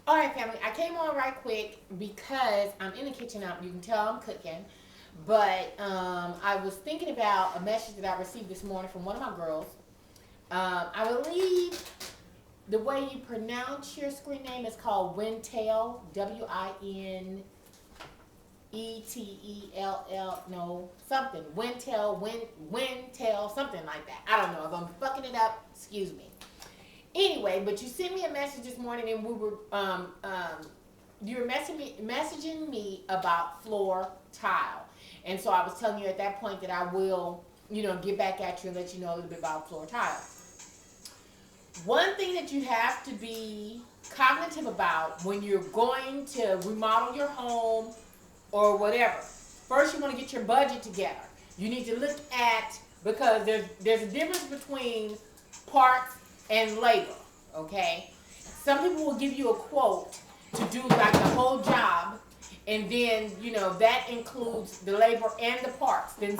All right, family. I came on right quick because I'm in the kitchen. You can tell I'm cooking. But I was thinking about a message that I received this morning from one of my girls. I believe the way you pronounce your screen name is called WINTEEL. WINETEELL. No, something. WINTEEL, something like that. I don't know. If I'm fucking it up, excuse me. Anyway, but you sent me a message this morning, and you were messaging me about floor tile, and so I was telling you at that point that I will, get back at you and let you know a little bit about floor tile. One thing that you have to be cognitive about when you're going to remodel your home or whatever, first you want to get your budget together. You need to look at, because there's a difference between parts and labor, okay? Some people will give you a quote to do like the whole job, and then, that includes the labor and the parts. Then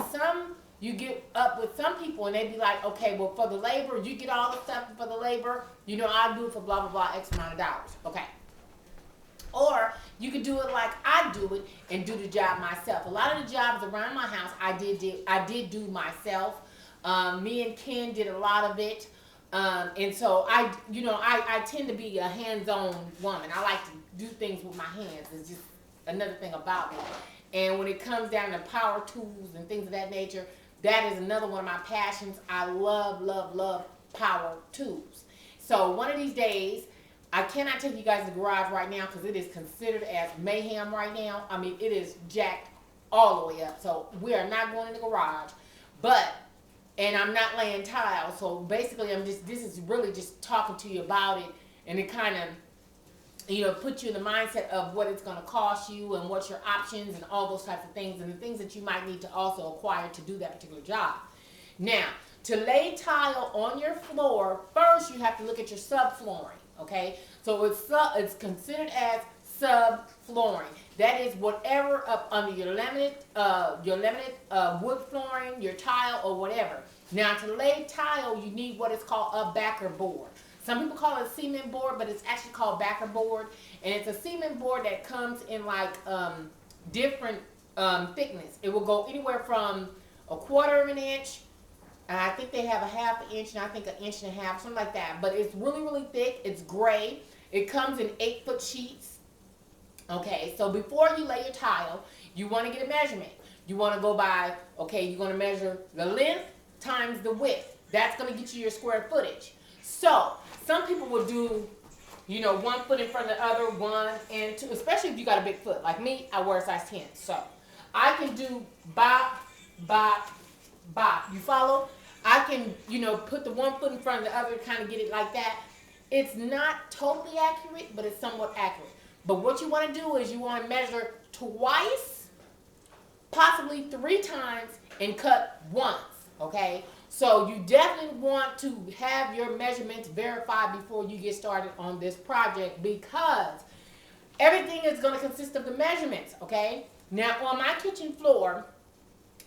you get up with some people and they be like, okay, well, for the labor, you get all the stuff for the labor, I'll do it for blah, blah, blah, X amount of dollars, okay? Or you could do it like I do it and do the job myself. A lot of the jobs around my house I did do myself. Me and Ken did a lot of it. And so I tend to be a hands-on woman. I like to do things with my hands. It's just another thing about me. And when it comes down to power tools and things of that nature, that is another one of my passions. I love, love, love power tools. So one of these days, I cannot take you guys to the garage right now because it is considered as mayhem right now. I mean, it is jacked all the way up. So we are not going in the garage. And I'm not laying tile. So basically, this is really just talking to you about it. And it kind of, put you in the mindset of what it's going to cost you and what's your options and all those types of things. And the things that you might need to also acquire to do that particular job. Now, to lay tile on your floor, first you have to look at your subflooring. Okay, so it's considered as subflooring. That is whatever up under your laminate wood flooring, your tile, or whatever. Now, to lay tile, you need what is called a backer board. Some people call it a cement board, but it's actually called backer board, and it's a cement board that comes in like different thickness. It will go anywhere from 1/4 of an inch. I think they have a 1/2 inch, and I think 1.5 inches, something like that. But it's really, really thick. It's gray. It comes in 8-foot sheets. Okay, so before you lay your tile, you want to get a measurement. You want to go by, you're going to measure the length times the width. That's going to get you your square footage. So some people will do, 1 foot in front of the other, 1 and 2, especially if you got a big foot. Like me, I wear a size 10. So I can do bop, bop, bop. You follow? I can, put the 1 foot in front of the other, kind of get it like that. It's not totally accurate, but it's somewhat accurate. But what you want to do is you want to measure twice, possibly 3 times, and cut once, okay? So you definitely want to have your measurements verified before you get started on this project, because everything is going to consist of the measurements, okay? Now, on my kitchen floor,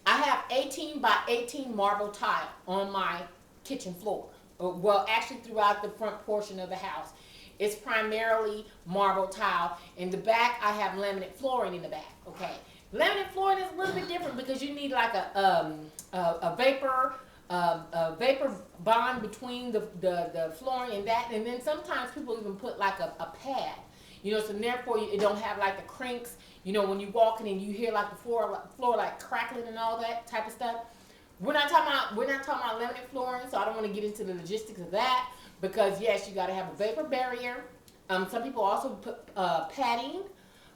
I have 18 by 18 marble tile on my kitchen floor. Well, actually throughout the front portion of the house. It's primarily marble tile. In the back, I have laminate flooring in the back, okay? Laminate flooring is a little bit different because you need like a vapor bond between the flooring and that. And then sometimes people even put like a pad, so therefore it don't have like the crinks. When you walk in and you hear like the floor like crackling and all that type of stuff. We're not talking about laminate flooring, so I don't want to get into the logistics of that, because yes, you got to have a vapor barrier. Some people also put padding,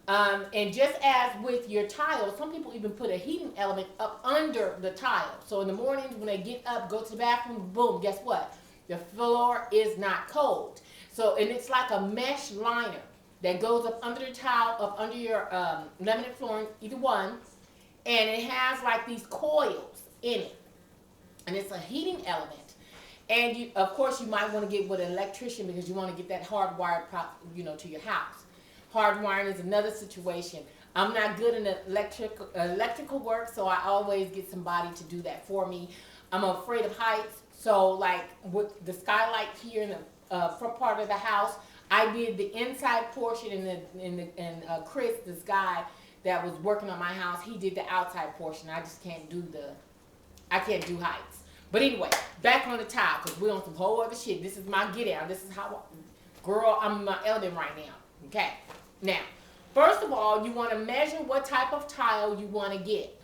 and just as with your tile, some people even put a heating element up under the tile. So in the mornings when they get up, go to the bathroom, boom, guess what? The floor is not cold. So, and it's like a mesh liner that goes up under the tile, up under your laminate flooring, either one, and it has like these coils in it, and it's a heating element. And of course, you might want to get with an electrician because you want to get that hardwired, to your house. Hardwiring is another situation. I'm not good in electrical work, so I always get somebody to do that for me. I'm afraid of heights, so like with the skylight here in the front part of the house, I did the inside portion, and Chris, this guy that was working on my house, he did the outside portion. I just can't do I can't do heights. But anyway, back on the tile, because we're on some whole other shit. This is my get out. This is how, girl, I'm in my element right now. Okay. Now, first of all, you want to measure what type of tile you want to get.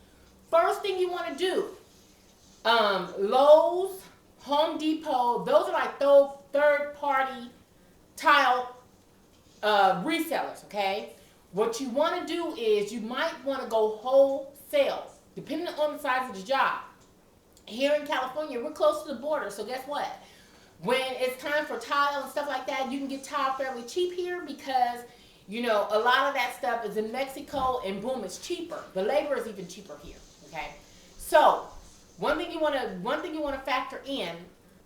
First thing you want to do, Lowe's, Home Depot, those are like third-party tile resellers, okay? What you want to do is you might want to go wholesale, depending on the size of the job. Here in California, we're close to the border, so guess what? When it's time for tile and stuff like that, you can get tile fairly cheap here because, you know, a lot of that stuff is in Mexico, and boom, it's cheaper. The labor is even cheaper here, okay? So, one thing you want to factor in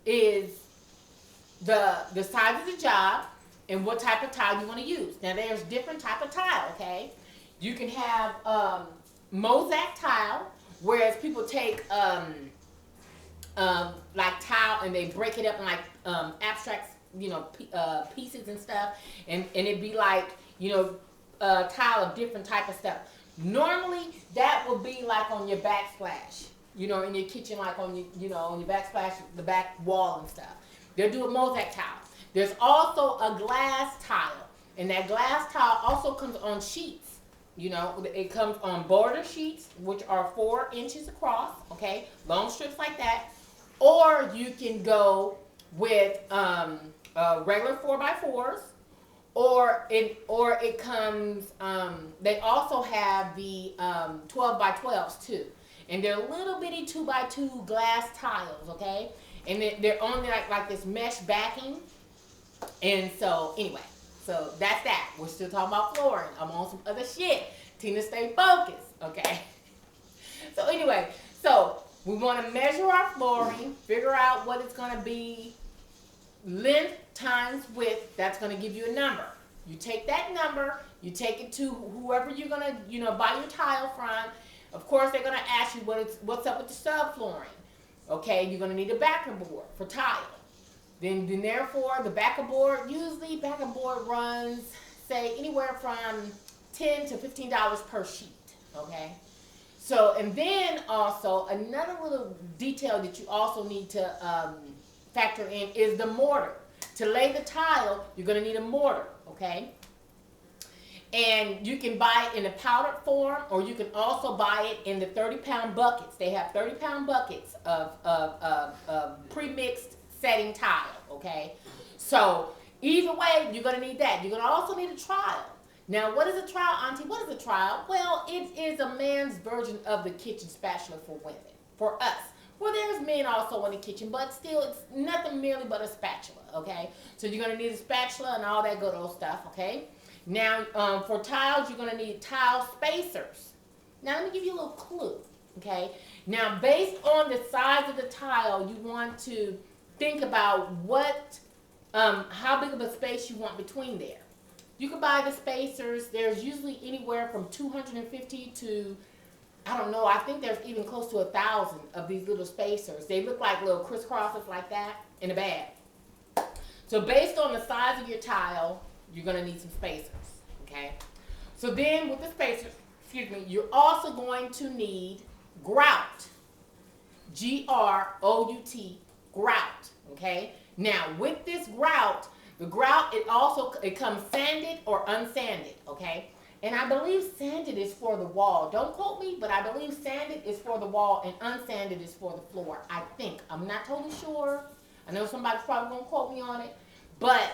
is the size of the job and what type of tile you want to use. Now, there's different type of tile, okay? You can have mosaic tile, whereas people take like tile and they break it up in like abstract, you know, pieces and stuff, and it'd be like, you know, tile of different type of stuff. Normally, that will be like on your backsplash, you know, in your kitchen, like on your, you know, on your backsplash, the back wall and stuff. They'll do a mosaic tile. There's also a glass tile, and that glass tile also comes on sheets. You know, it comes on border sheets, which are 4 inches across, okay, long strips like that. Or you can go with regular 4x4s, or it comes. They also have the 12x12s too, and they're little bitty 2x2 glass tiles, okay, and they're on there like this mesh backing. And so anyway, so that's that. We're still talking about flooring. I'm on some other shit. Tina, stay focused, okay? So anyway, so we want to measure our flooring, figure out what it's going to be, length times width. That's going to give you a number. You take that number, you take it to whoever you're going to, you know, buy your tile from. Of course, they're going to ask you what's up with the subflooring. Okay, you're going to need a backer board for tile. Then therefore, the backer board, usually backer board runs, say, anywhere from $10 to $15 per sheet, okay? So, and then also, another little detail that you also need to factor in is the mortar. To lay the tile, you're going to need a mortar, okay? And you can buy it in a powdered form, or you can also buy it in the 30-pound buckets. They have 30-pound buckets of pre-mixed setting tile, okay? So either way, you're going to need that. You're going to also need a trowel. Now, what is a trowel, Auntie? What is a trowel? Well, it is a man's version of the kitchen spatula for women, for us. Well, there's men also in the kitchen, but still, it's nothing merely but a spatula, okay? So you're going to need a spatula and all that good old stuff, okay? Now, for tiles, you're going to need tile spacers. Now, let me give you a little clue, okay? Now, based on the size of the tile, you want to think about how big of a space you want between there. You can buy the spacers. There's usually anywhere from 250 to, I don't know, I think there's even close to 1,000 of these little spacers. They look like little crisscrosses like that in a bag. So based on the size of your tile, you're going to need some spacers, okay? So then with the spacers, excuse me, you're also going to need grout. G-R-O-U-T, grout, okay? Now, with this grout, the grout, it comes sanded or unsanded, okay? And I believe sanded is for the wall. Don't quote me, but I believe sanded is for the wall and unsanded is for the floor. I think. I'm not totally sure. I know somebody's probably going to quote me on it. But,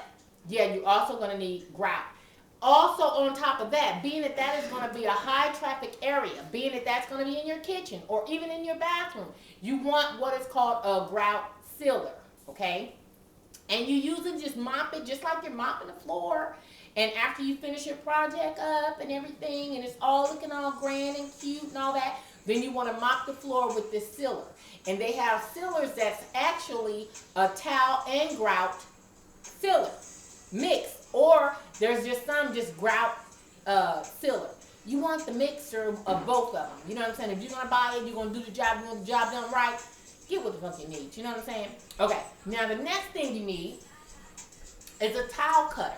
yeah, you're also going to need grout. Also, on top of that, being that that is going to be a high traffic area, being that that's going to be in your kitchen or even in your bathroom, you want what is called a grout sealer, okay? And you usually just mop it just like you're mopping the floor. And after you finish your project up and everything, and it's all looking all grand and cute and all that, then you want to mop the floor with this sealer. And they have sealers that's actually a towel and grout sealer mixed. Or there's just some just grout sealer. You want the mixture of both of them. You know what I'm saying? If you're going to buy it, you're going to do the job, you want the job done right, get what the fuck you need. You know what I'm saying? Okay. Now, the next thing you need is a tile cutter.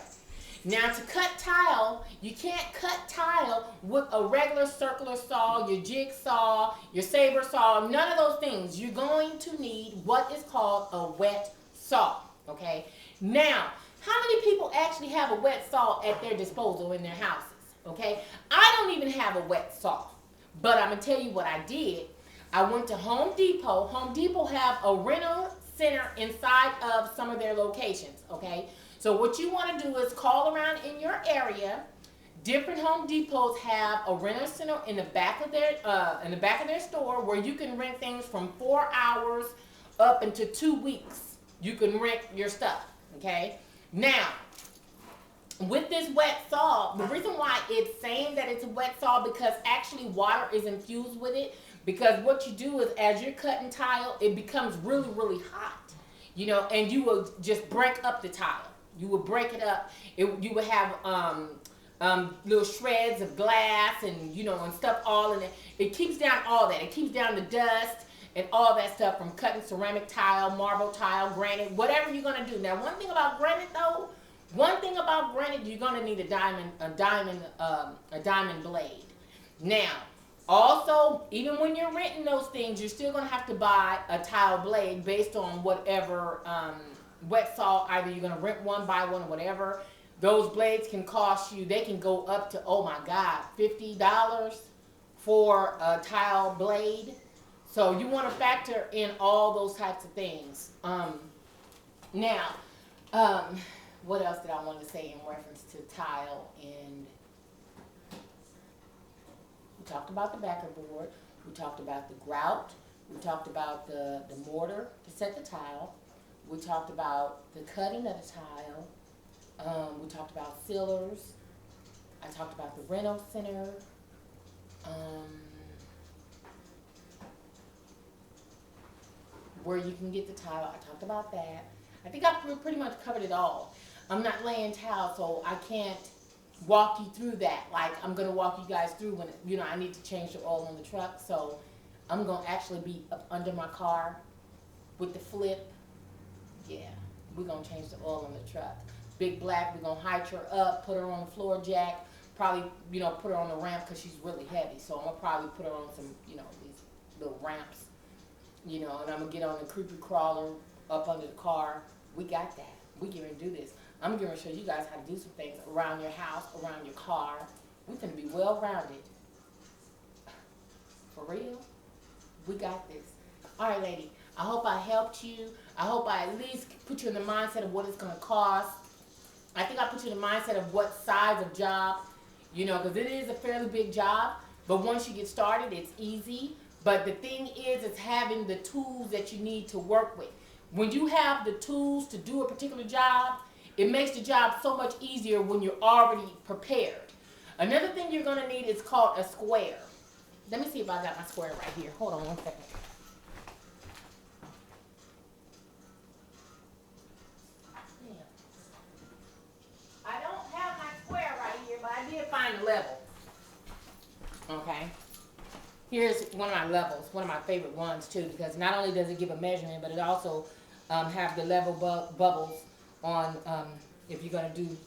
Now to cut tile, you can't cut tile with a regular circular saw, your jigsaw, your saber saw, none of those things. You're going to need what is called a wet saw, okay? Now, how many people actually have a wet saw at their disposal in their houses, okay? I don't even have a wet saw, but I'm gonna tell you what I did. I went to Home Depot. Home Depot have a rental center inside of some of their locations, okay? So what you want to do is call around in your area. Different Home Depots have a rental center in the back of their store where you can rent things from 4 hours up into 2 weeks. You can rent your stuff, okay? Now, with this wet saw, the reason why it's saying that it's a wet saw because actually water is infused with it. Because what you do is as you're cutting tile, it becomes really, really hot, you know, and you will just break up the tile. You will break it up. You will have little shreds of glass and, you know, and stuff all in it. It keeps down all that. It keeps down the dust and all that stuff from cutting ceramic tile, marble tile, granite, whatever you're going to do. Now, one thing about granite, though, you're going to need a diamond blade. Now, also, even when you're renting those things, you're still going to have to buy a tile blade based on whatever wet saw. Either you're going to rent one, buy one, or whatever. Those blades can cost you, they can go up to, oh my God, $50 for a tile blade. So you want to factor in all those types of things. Now, what else did I want to say in reference to tile? And we talked about the backer board. We talked about the grout. We talked about the mortar to set the tile. We talked about the cutting of the tile. We talked about sealers. I talked about the rental center. Where you can get the tile. I talked about that. I think I've pretty much covered it all. I'm not laying tile, so I can't walk you through that. Like, I'm going to walk you guys through when, you know, I need to change the oil on the truck. So I'm going to actually be up under my car with the flip. Yeah, we're going to change the oil on the truck. Big Black, we're going to height her up, put her on the floor jack, probably, you know, put her on the ramp because she's really heavy. So I'm going to probably put her on some, you know, these little ramps, you know, and I'm going to get on the creepy crawler up under the car. We got that. We get ready to do this. I'm going to show you guys how to do some things around your house, around your car. We're going to be well-rounded. For real? We got this. All right, lady. I hope I helped you. I hope I at least put you in the mindset of what it's going to cost. I think I put you in the mindset of what size of job, you know, because it is a fairly big job. But once you get started, it's easy. But the thing is, it's having the tools that you need to work with. When you have the tools to do a particular job, it makes the job so much easier when you're already prepared. Another thing you're going to need is called a square. Let me see if I got my square right here. Hold on one second. I don't have my square right here, but I did find a level. Okay. Here's one of my levels, one of my favorite ones too, because not only does it give a measurement, but it also have the level bubbles on if you're going to do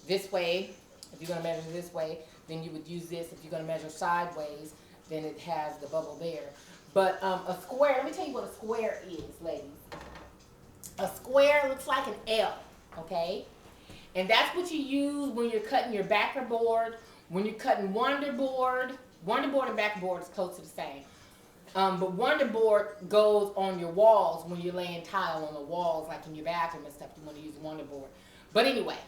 this way, if you're going to measure this way, then you would use this. If you're going to measure sideways, then it has the bubble there. But a square, let me tell you what a square is, ladies. A square looks like an L, okay? And that's what you use when you're cutting your backer board, when you're cutting Wonder board. Wonder board and backer board is close to the same. But Wonder board goes on your walls when you're laying tile on the walls, like in your bathroom and stuff. You want to use Wonder board. But anyway,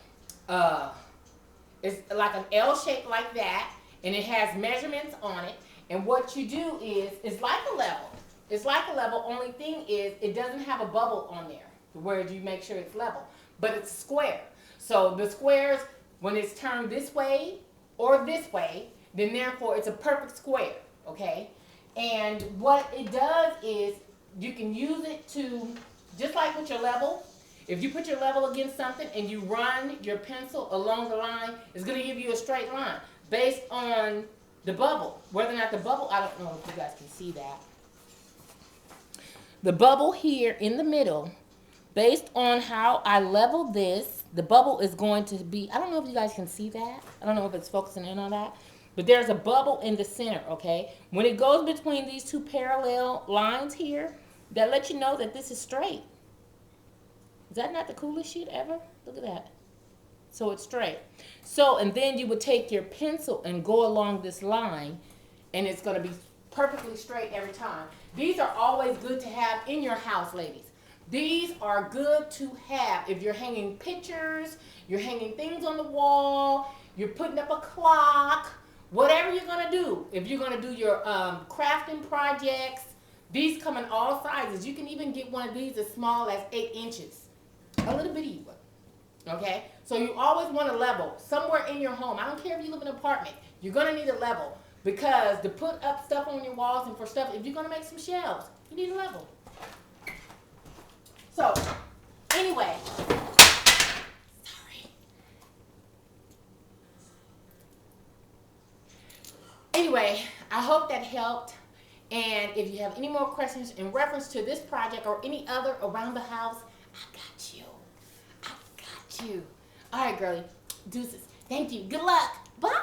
it's like an L shape like that, and it has measurements on it. And what you do is, it's like a level. It's like a level. Only thing is, it doesn't have a bubble on there where you make sure it's level. But it's square. So the squares, when it's turned this way or this way, then therefore it's a perfect square, okay? And what it does is you can use it to, just like with your level, if you put your level against something and you run your pencil along the line, it's going to give you a straight line based on the bubble. Whether or not the bubble, I don't know if you guys can see that. The bubble here in the middle, based on how I level this, the bubble is going to be, I don't know if you guys can see that. I don't know if it's focusing in on that. But there's a bubble in the center, okay? When it goes between these two parallel lines here, that lets you know that this is straight. Is that not the coolest shit ever? Look at that. So it's straight. So, and then you would take your pencil and go along this line, and it's going to be perfectly straight every time. These are always good to have in your house, ladies. These are good to have if you're hanging pictures, you're hanging things on the wall, you're putting up a clock, whatever you're going to do. If you're going to do your crafting projects, these come in all sizes. You can even get one of these as small as 8 inches. A little bitty one. Okay? So you always want a level somewhere in your home. I don't care if you live in an apartment. You're going to need a level because to put up stuff on your walls and for stuff, if you're going to make some shelves, you need a level. So, anyway. Sorry. Anyway, I hope that helped. And if you have any more questions in reference to this project or any other around the house, I got you. I got you. All right, girlie. Deuces. Thank you. Good luck. Bye.